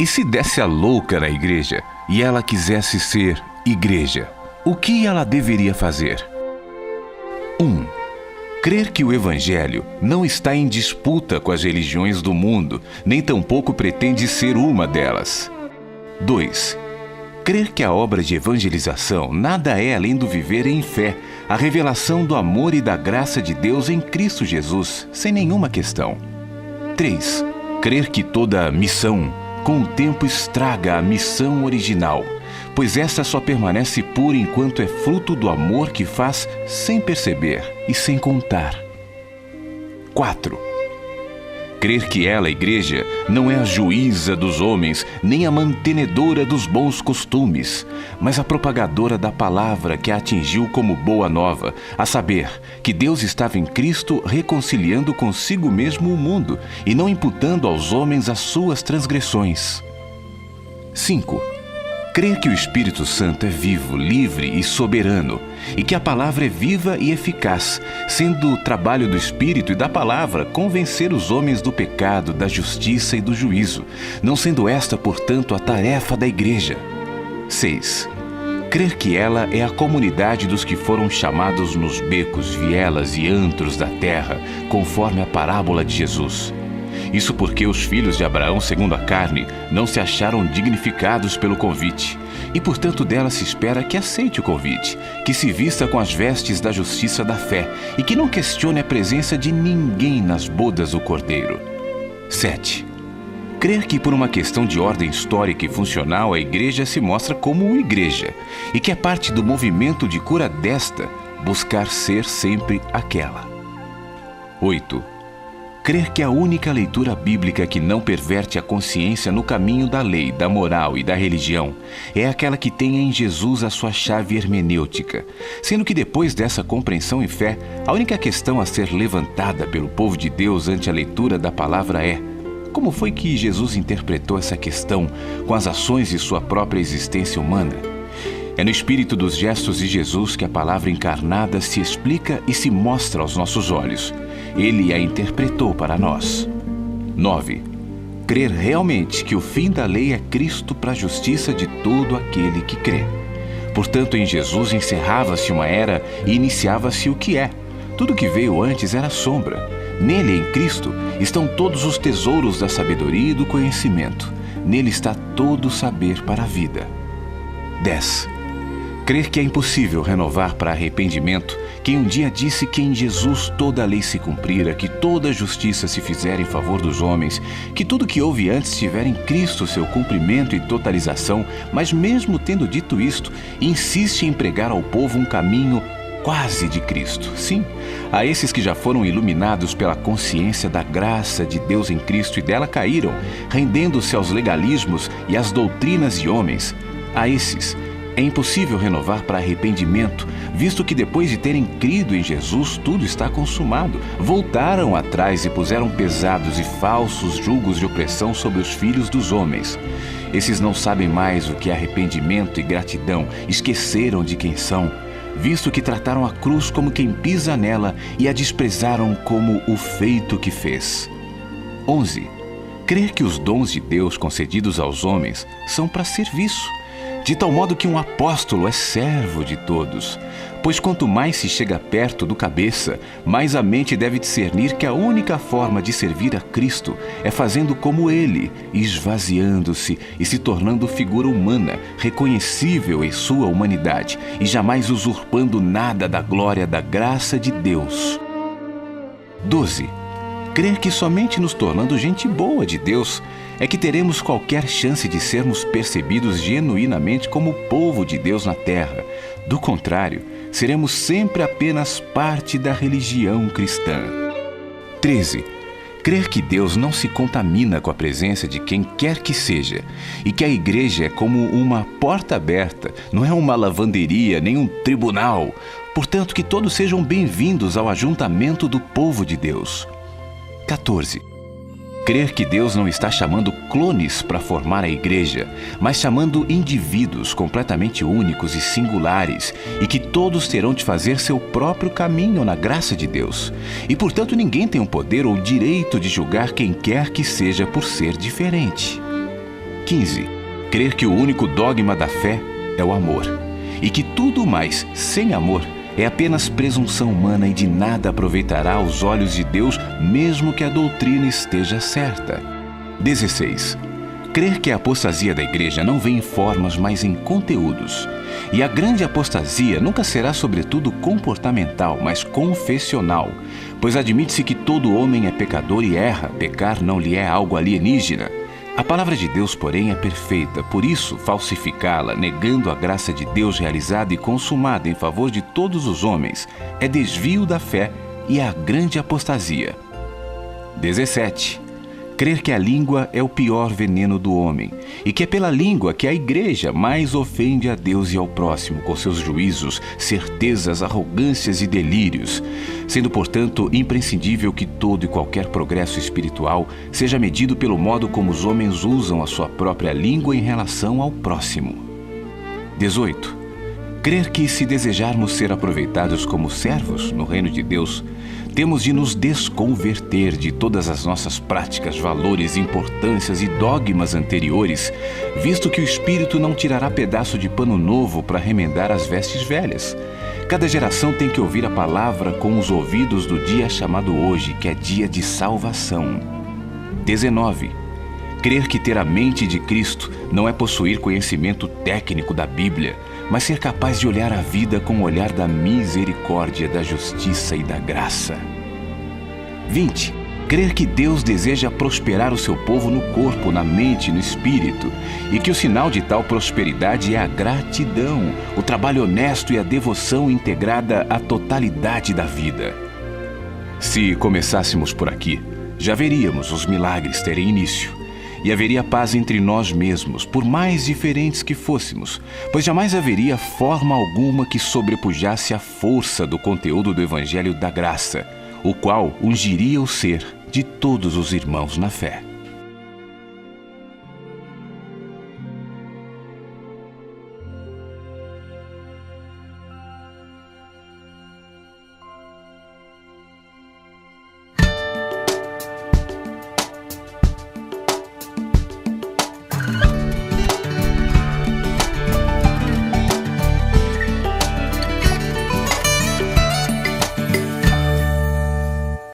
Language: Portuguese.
E se desse a louca na igreja e ela quisesse ser igreja, o que ela deveria fazer? 1. Crer que o Evangelho não está em disputa com as religiões do mundo, nem tampouco pretende ser uma delas. 2. Crer que a obra de evangelização nada é além do viver em fé, a revelação do amor e da graça de Deus em Cristo Jesus, sem nenhuma questão. 3. Crer que toda missão, com o tempo, estraga a missão original, pois esta só permanece pura enquanto é fruto do amor que faz sem perceber e sem contar. 4. Crer que ela, a igreja, não é a juíza dos homens, nem a mantenedora dos bons costumes, mas a propagadora da palavra que a atingiu como boa nova, a saber, que Deus estava em Cristo reconciliando consigo mesmo o mundo e não imputando aos homens as suas transgressões. 5. Crer que o Espírito Santo é vivo, livre e soberano, e que a palavra é viva e eficaz, sendo o trabalho do Espírito e da palavra convencer os homens do pecado, da justiça e do juízo, não sendo esta, portanto, a tarefa da igreja. 6. Crer que ela é a comunidade dos que foram chamados nos becos, vielas e antros da terra, conforme a parábola de Jesus. Isso porque os filhos de Abraão, segundo a carne, não se acharam dignificados pelo convite, e portanto dela se espera que aceite o convite, que se vista com as vestes da justiça da fé e que não questione a presença de ninguém nas bodas do Cordeiro. 7. Crer que por uma questão de ordem histórica e funcional a igreja se mostra como igreja, e que é parte do movimento de cura desta buscar ser sempre aquela. 8. Crer que a única leitura bíblica que não perverte a consciência no caminho da lei, da moral e da religião é aquela que tenha em Jesus a sua chave hermenêutica, sendo que depois dessa compreensão e fé, a única questão a ser levantada pelo povo de Deus ante a leitura da palavra é: como foi que Jesus interpretou essa questão com as ações de sua própria existência humana? É no espírito dos gestos de Jesus que a palavra encarnada se explica e se mostra aos nossos olhos. Ele a interpretou para nós. 9. Crer realmente que o fim da lei é Cristo para a justiça de todo aquele que crê. Portanto, em Jesus encerrava-se uma era e iniciava-se o que é. Tudo que veio antes era sombra. Nele, em Cristo, estão todos os tesouros da sabedoria e do conhecimento. Nele está todo o saber para a vida. 10. Crer que é impossível renovar para arrependimento quem um dia disse que em Jesus toda a lei se cumprira, que toda a justiça se fizera em favor dos homens, que tudo que houve antes tivera em Cristo seu cumprimento e totalização, mas mesmo tendo dito isto, insiste em pregar ao povo um caminho quase de Cristo. Sim, a esses que já foram iluminados pela consciência da graça de Deus em Cristo e dela caíram, rendendo-se aos legalismos e às doutrinas de homens, a esses é impossível renovar para arrependimento, visto que depois de terem crido em Jesus, tudo está consumado. Voltaram atrás e puseram pesados e falsos julgos de opressão sobre os filhos dos homens. Esses não sabem mais o que é arrependimento e gratidão, esqueceram de quem são, visto que trataram a cruz como quem pisa nela e a desprezaram como o feito que fez. 11. Crer que os dons de Deus concedidos aos homens são para serviço, de tal modo que um apóstolo é servo de todos. Pois quanto mais se chega perto do cabeça, mais a mente deve discernir que a única forma de servir a Cristo é fazendo como Ele, esvaziando-se e se tornando figura humana, reconhecível em sua humanidade, e jamais usurpando nada da glória da graça de Deus. 12. Crer que somente nos tornando gente boa de Deus é que teremos qualquer chance de sermos percebidos genuinamente como povo de Deus na terra. Do contrário, seremos sempre apenas parte da religião cristã. 13. Crer que Deus não se contamina com a presença de quem quer que seja e que a igreja é como uma porta aberta, não é uma lavanderia nem um tribunal. Portanto, que todos sejam bem-vindos ao ajuntamento do povo de Deus. 14. Crer que Deus não está chamando clones para formar a igreja, mas chamando indivíduos completamente únicos e singulares, e que todos terão de fazer seu próprio caminho na graça de Deus. E, portanto, ninguém tem o poder ou o direito de julgar quem quer que seja por ser diferente. 15. Crer que o único dogma da fé é o amor, e que tudo mais sem amor é apenas presunção humana e de nada aproveitará aos olhos de Deus, mesmo que a doutrina esteja certa. 16. Crer que a apostasia da igreja não vem em formas, mas em conteúdos. E a grande apostasia nunca será sobretudo comportamental, mas confessional, pois admite-se que todo homem é pecador e erra, pecar não lhe é algo alienígena. A palavra de Deus, porém, é perfeita, por isso, falsificá-la, negando a graça de Deus realizada e consumada em favor de todos os homens, é desvio da fé e a grande apostasia. 17. Crer que a língua é o pior veneno do homem, e que é pela língua que a igreja mais ofende a Deus e ao próximo, com seus juízos, certezas, arrogâncias e delírios, sendo, portanto, imprescindível que todo e qualquer progresso espiritual seja medido pelo modo como os homens usam a sua própria língua em relação ao próximo. 18. Crer que, se desejarmos ser aproveitados como servos no reino de Deus, temos de nos desconverter de todas as nossas práticas, valores, importâncias e dogmas anteriores, visto que o Espírito não tirará pedaço de pano novo para remendar as vestes velhas. Cada geração tem que ouvir a palavra com os ouvidos do dia chamado hoje, que é dia de salvação. 19. Crer que ter a mente de Cristo não é possuir conhecimento técnico da Bíblia, mas ser capaz de olhar a vida com o olhar da misericórdia, da justiça e da graça. 20. Crer que Deus deseja prosperar o seu povo no corpo, na mente e no espírito, e que o sinal de tal prosperidade é a gratidão, o trabalho honesto e a devoção integrada à totalidade da vida. Se começássemos por aqui, já veríamos os milagres terem início. E haveria paz entre nós mesmos, por mais diferentes que fôssemos, pois jamais haveria forma alguma que sobrepujasse a força do conteúdo do Evangelho da Graça, o qual ungiria o ser de todos os irmãos na fé.